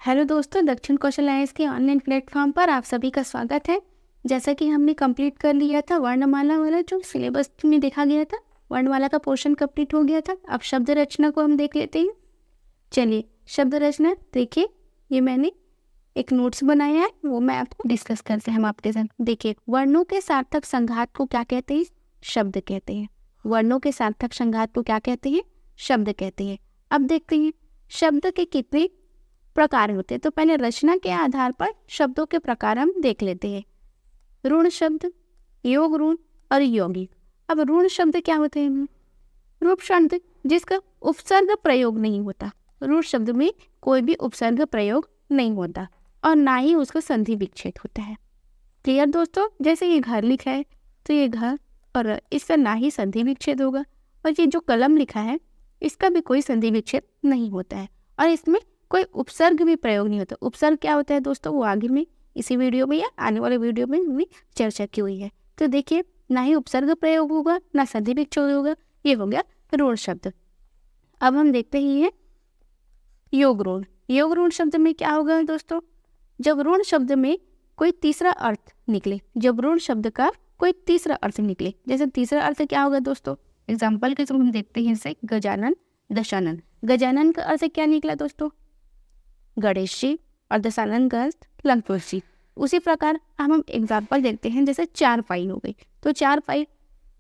Hello दोस्तों, दक्षिण कौशल IAS के ऑनलाइन प्लेटफॉर्म पर आप सभी का स्वागत है। जैसा कि हमने कंप्लीट कर लिया था वर्णमाला वाला जो सिलेबस में देखा गया था, वर्णमाला का पोर्शन कंप्लीट हो गया था। अब शब्द रचना को हम देख लेते हैं। चलिए, शब्द रचना देखिए, ये मैंने एक नोट्स बनाया है, वो मैं आपको डिस्कस करते हैं हम आपके साथ। देखिए, वर्णों के सार्थक संघात को क्या कहते हैं? शब्द कहते हैं। वर्णों के सार्थक संघात को क्या कहते हैं? शब्द कहते हैं। अब देखते हैं शब्द के कितने प्रकार होते हैं। तो पहले रचना के आधार पर शब्दों के प्रकार हम देख लेते हैं। ऋण शब्द, योग ऋण और यौगिक। अब ऋण शब्द क्या होते हैं? रूप शब्द जिसका उपसर्ग प्रयोग नहीं होता। ऋण शब्द में कोई भी उपसर्ग प्रयोग नहीं होता और ना ही उसका संधि विच्छेद होता है। क्लियर दोस्तों? जैसे ये घर लिखा है तो ये घर, और इसका ना ही संधि विच्छेद होगा। और ये जो कलम लिखा है इसका भी कोई संधि विच्छेद नहीं होता है और इसमें कोई उपसर्ग भी प्रयोग नहीं होता। उपसर्ग क्या होता है दोस्तों, वो आगे में इसी वीडियो में या आने वाले वीडियो में हमने चर्चा की हुई है। तो देखिए, ना ही उपसर्ग प्रयोग होगा ना संधि विच्छेद होगा। ये हो गया ऋण शब्द। अब हम देखते ही हैं योग ऋण। योग ऋण शब्द में क्या होगा दोस्तों? जब ऋण शब्द में कोई तीसरा अर्थ निकले, जब ऋण शब्द का कोई तीसरा अर्थ निकले। जैसे तीसरा अर्थ क्या होगा दोस्तों? एग्जाम्पल के थ्रू हम देखते हैं इसे। गजानन, दशानन। गजानन का अर्थ क्या निकला दोस्तों? गणेश जी, और दशानन का अर्थ लंकुश जी। उसी प्रकार हम एग्जाम्पल देखते हैं, जैसे चार पाई हो गई। तो चार पाई,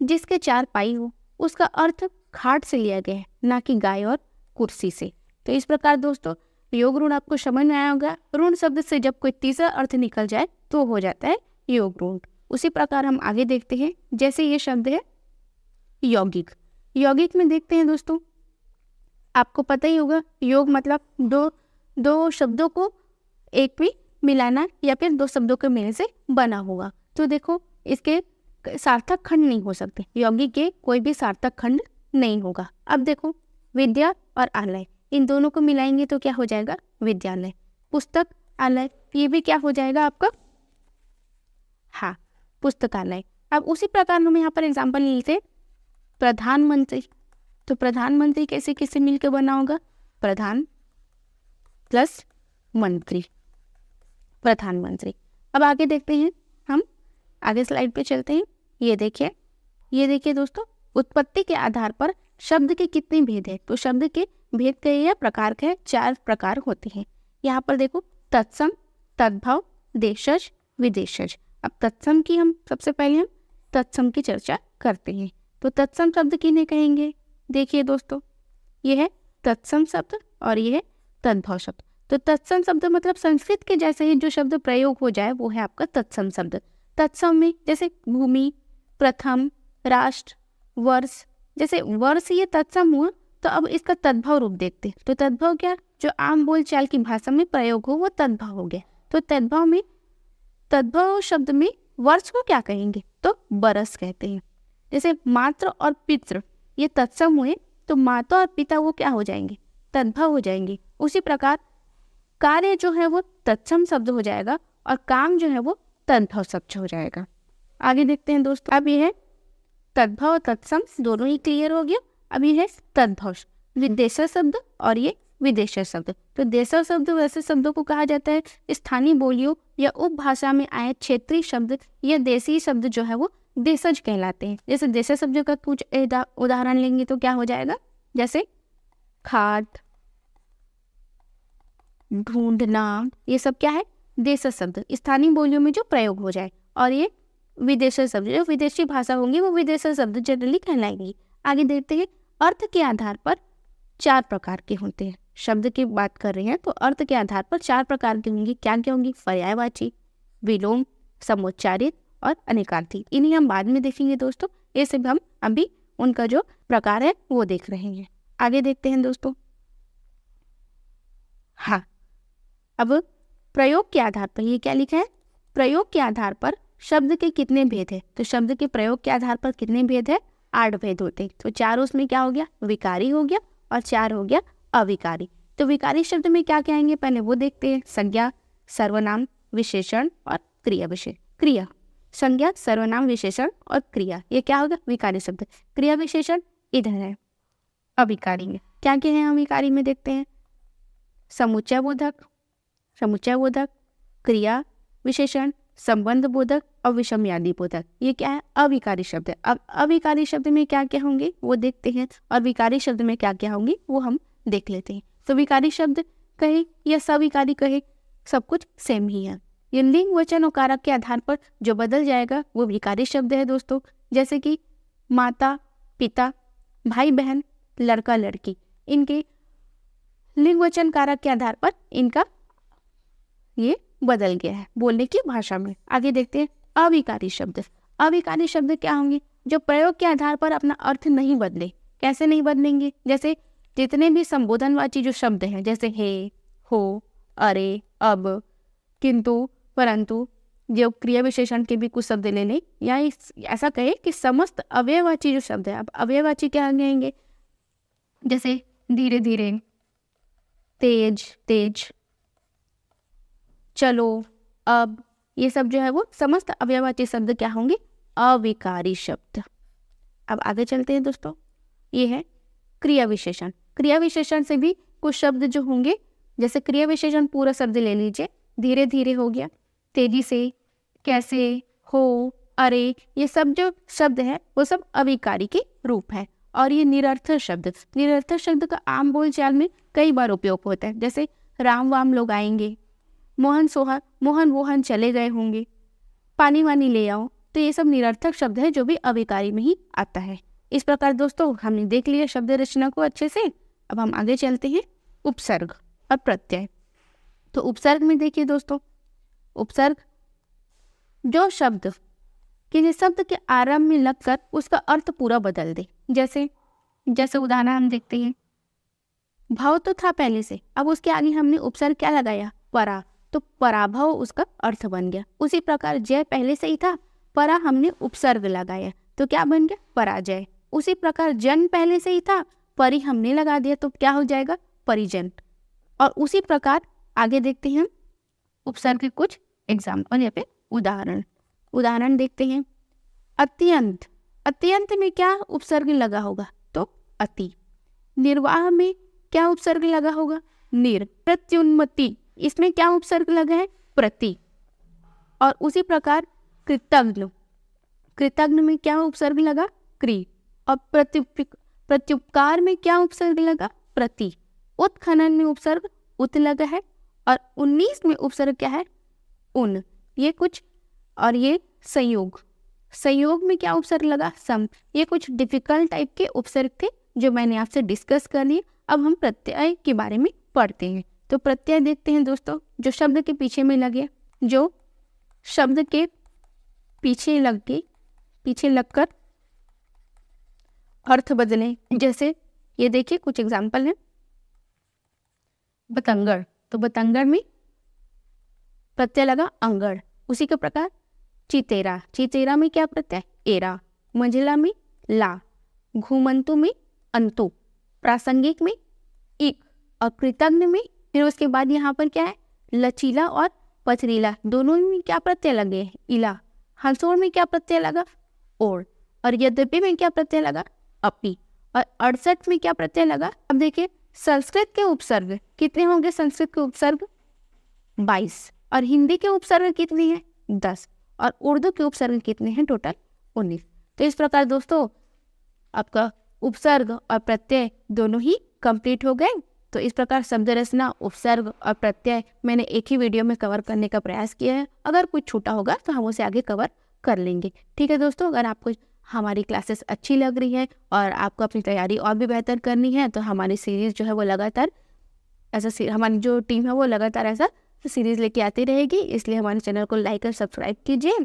जिसके चार पाई हो उसका अर्थ खाट से लिया गया है, ना कि गाय और कुर्सी से। तो इस प्रकार दोस्तों योग ऋण आपको समझ में आया होगा। ऋण शब्द से जब कोई तीसरा अर्थ निकल जाए तो हो जाता है योग ऋण। उसी प्रकार हम आगे देखते हैं, जैसे ये शब्द है यौगिक। यौगिक में देखते हैं दोस्तों, आपको पता ही होगा योग मतलब दो शब्दों को एक में मिलाना या फिर दो शब्दों के मिलने से बना होगा। तो देखो, इसके सार्थक खंड नहीं हो सकते। यौगिक के कोई भी सार्थक खंड नहीं होगा। अब देखो, विद्या और आलय, इन दोनों को मिलाएंगे तो क्या हो जाएगा? विद्यालय। पुस्तक, आलय, ये भी क्या हो जाएगा आपका? हाँ, पुस्तकालय। अब उसी प्रकार हम यहाँ पर एग्जाम्पल लेते प्रधानमंत्री। तो प्रधानमंत्री कैसे किससे मिलकर बना होगा? प्रधान प्लस मंत्री, प्रधानमंत्री। अब आगे देखते हैं, हम आगे स्लाइड पे चलते हैं। ये देखिए दोस्तों, उत्पत्ति के आधार पर शब्द के कितने भेद हैं? तो शब्द के भेद के या प्रकार के 4 प्रकार होते हैं। यहाँ पर देखो, तत्सम, तद्भव, देशज, विदेशज। अब तत्सम की हम सबसे पहले तत्सम की चर्चा करते हैं। तो तत्सम शब्द किन्हें कहेंगे? देखिए दोस्तों, ये है तत्सम शब्द और ये है तद्भव शब्द। तो तत्सम शब्द मतलब संस्कृत के जैसे ही जो शब्द प्रयोग हो जाए वो है आपका तत्सम शब्द। तत्सम में जैसे भूमि, प्रथम, राष्ट्र, वर्ष। जैसे वर्ष ये तत्सम हुआ तो अब इसका तद्भव रूप देखते हैं। तो तद्भव क्या? जो आम बोलचाल की भाषा में प्रयोग हो वो तद्भव हो गया। तो तद्भव शब्द में वर्ष को क्या कहेंगे? तो बरस कहते हैं। जैसे मात्र और पितृ ये तत्सम हुए तो माता और पिता वो क्या हो जाएंगे? तद्भव हो जाएंगे। उसी प्रकार कार्य जो है वो तत्सम शब्द हो जाएगा और काम जो है वो तद्भव शब्द हो जाएगा। आगे देखते हैं दोस्तों, अब ये है तद्भव और तत्सम दोनों ही क्लियर हो गया। अब ये है तद्भव विदेशज शब्द और ये विदेशज शब्द। तो देशज शब्द वैसे शब्दों को कहा जाता है स्थानीय बोलियों या उपभाषा में आए क्षेत्रीय शब्द या देसी शब्द जो है वो देशज कहलाते हैं। जैसे देशज शब्द का कुछ उदाहरण लेंगे तो क्या हो जाएगा? जैसे खाट, ढूंढना, ये सब क्या है? देशज शब्द, स्थानीय बोलियों में जो प्रयोग हो जाए। और ये विदेशी शब्द जो विदेशी भाषा होंगी वो विदेशी शब्द जनरली कहलाएंगी। आगे देखते हैं, अर्थ के आधार पर 4 प्रकार के होते हैं। शब्द की बात कर रहे हैं तो अर्थ के आधार पर 4 प्रकार के होंगे। क्या क्या होंगी? पर्यायवाची, विलोम, समुच्चारित और अनेकार्थी। इन्हें हम बाद में देखेंगे दोस्तों। ये सब हम अभी उनका जो प्रकार है वो देख रहे हैं। आगे देखते हैं दोस्तों। हाँ, अब प्रयोग के आधार पर ये क्या लिखा है? प्रयोग के आधार पर शब्द के कितने भेद है? तो शब्द के प्रयोग के आधार पर कितने भेद है? 8 भेद होते हैं। तो 4 उसमें क्या हो गया? विकारी हो गया और 4 हो गया अविकारी। तो विकारी शब्द में क्या क्या आएंगे पहले वो देखते हैं। संज्ञा, सर्वनाम, विशेषण और क्रिया विशेषण। क्रिया, संज्ञा, सर्वनाम, विशेषण और क्रिया, ये क्या होगा? विकारी शब्द। क्रिया विशेषण इधर है अविकारी में। क्या क्या है अविकारी में देखते हैं? समुच्चय बोधक, समुच्चय बोधक, क्रिया विशेषण, संबंध बोधक और विषमयादी बोधक। ये क्या है? अविकारी शब्द है। अब अविकारी शब्द में क्या क्या होंगे वो देखते हैं, और विकारी शब्द में क्या क्या होंगे वो हम देख लेते हैं। तो विकारी शब्द कहे या सविकारी कहे, सब कुछ सेम ही है। ये लिंग, वचन और कारक के आधार पर जो बदल जाएगा वो विकारी शब्द है दोस्तों। जैसे कि माता पिता, भाई बहन, लड़का लड़की, इनके लिंग वचन कारक के आधार पर इनका ये बदल गया है बोलने की भाषा में। आगे देखते हैं अविकारी शब्द। अविकारी शब्द क्या होंगे? जो प्रयोग के आधार पर अपना अर्थ नहीं बदले। कैसे नहीं बदलेंगे? जैसे जितने भी संबोधनवाची जो शब्द हैं, जैसे हे, हो, अरे, अब, किंतु, परंतु, जो क्रिया विशेषण के भी कुछ शब्द ले लें, या ऐसा कहे कि समस्त अव्ययवाची जो शब्द है। अब अव्ययवाची क्या कहेंगे? जैसे धीरे धीरे, तेज तेज, चलो, अब, ये सब जो है वो समस्त अव्ययवाची शब्द क्या होंगे? अविकारी शब्द। अब आगे चलते हैं दोस्तों। ये है क्रिया विशेषण। क्रिया विशेषण से भी कुछ शब्द जो होंगे, जैसे क्रिया विशेषण पूरा शब्द ले लीजिए। धीरे धीरे हो गया, तेजी से, कैसे, हो, अरे, ये सब जो शब्द है वो सब अविकारी के रूप है। और ये निरर्थक शब्द, निरर्थक शब्द का आम बोलचाल में कई बार उपयोग होता है। जैसे राम वाम लोग आएंगे, मोहन वोहन चले गए होंगे, पानी वानी ले आओ, तो ये सब निरर्थक शब्द है जो भी अविकारी में ही आता है। इस प्रकार दोस्तों हमने देख लिया शब्द रचना को अच्छे से। अब हम आगे चलते हैं उपसर्ग और प्रत्यय। तो उपसर्ग में देखिए दोस्तों, उपसर्ग जो शब्द किसी शब्द के आरंभ में लगकर उसका अर्थ पूरा बदल दे। जैसे उदाहरण हम देखते हैं, भाव तो था पहले से, अब उसके आगे हमने उपसर्ग क्या लगाया? परा, तो पराभव उसका अर्थ बन गया। उसी प्रकार जय पहले से ही था, परा हमने उपसर्ग लगाया तो क्या बन गया? पराजय। उसी प्रकार जन पहले से ही था, परि हमने लगा दिया तो क्या हो जाएगा? परिजन। और उसी प्रकार आगे देखते हैं उपसर्ग के कुछ एग्जाम्पल या फिर उदाहरण देखते हैं। अत्यंत, अत्यंत में क्या उपसर्ग लगा होगा? तो अति। निर्वाह में क्या उपसर्ग लगा होगा? निर। प्रत्युन्मति, इसमें क्या उपसर्ग लगा है? प्रति। और उसी प्रकार कृतज्ञ, कृतज्ञ में क्या उपसर्ग लगा? क्रि। और प्रत्युपकार में क्या उपसर्ग लगा? प्रति। उत्खनन में उपसर्ग उत लगा है। और 19 में उपसर्ग क्या है? उन। ये कुछ, और ये संयोग में क्या उपसर्ग लगा? सम। ये कुछ डिफिकल्ट टाइप के उपसर्ग थे जो मैंने आपसे डिस्कस कर लिए। अब हम प्रत्यय के बारे में पढ़ते हैं। तो प्रत्यय देखते हैं दोस्तों, जो शब्द के पीछे में लगे, जो शब्द के पीछे लगकर अर्थ बदलें। जैसे ये देखिए कुछ एग्जाम्पल है। बतंगड़, तो बतंगड़ में प्रत्यय लगा अंगड़। उसी के प्रकार चितेरा, चितेरा में क्या प्रत्यय? एरा। मंझला में ला। घुमंतु में अंतु। प्रासंगिक में इक। और कृतज्ञ में फिर उसके बाद यहाँ पर क्या है? लचीला और पथरीला, दोनों में क्या प्रत्यय लगे हैं? इला। हंसोड़ में क्या प्रत्यय लगा? ओर। और यद्यपि में क्या प्रत्यय लगा? अपि। और 68 में क्या प्रत्यय लगा? अब देखिए संस्कृत के उपसर्ग कितने होंगे? संस्कृत के उपसर्ग 22। और हिंदी के उपसर्ग कितने हैं? 10। और उर्दू के उपसर्ग कितने हैं? टोटल 19। तो इस प्रकार दोस्तों आपका उपसर्ग और प्रत्यय दोनों ही कंप्लीट हो गए। तो इस प्रकार शब्द रचना, उपसर्ग और प्रत्यय मैंने एक ही वीडियो में कवर करने का प्रयास किया है। अगर कुछ छूटा होगा तो हम उसे आगे कवर कर लेंगे। ठीक है दोस्तों, अगर आपको हमारी क्लासेस अच्छी लग रही है और आपको अपनी तैयारी और भी बेहतर करनी है तो हमारी सीरीज़ जो है वो लगातार हमारी जो टीम है वो लगातार ऐसा सीरीज़ लेके आती रहेगी। इसलिए हमारे चैनल को लाइक और सब्सक्राइब कीजिए।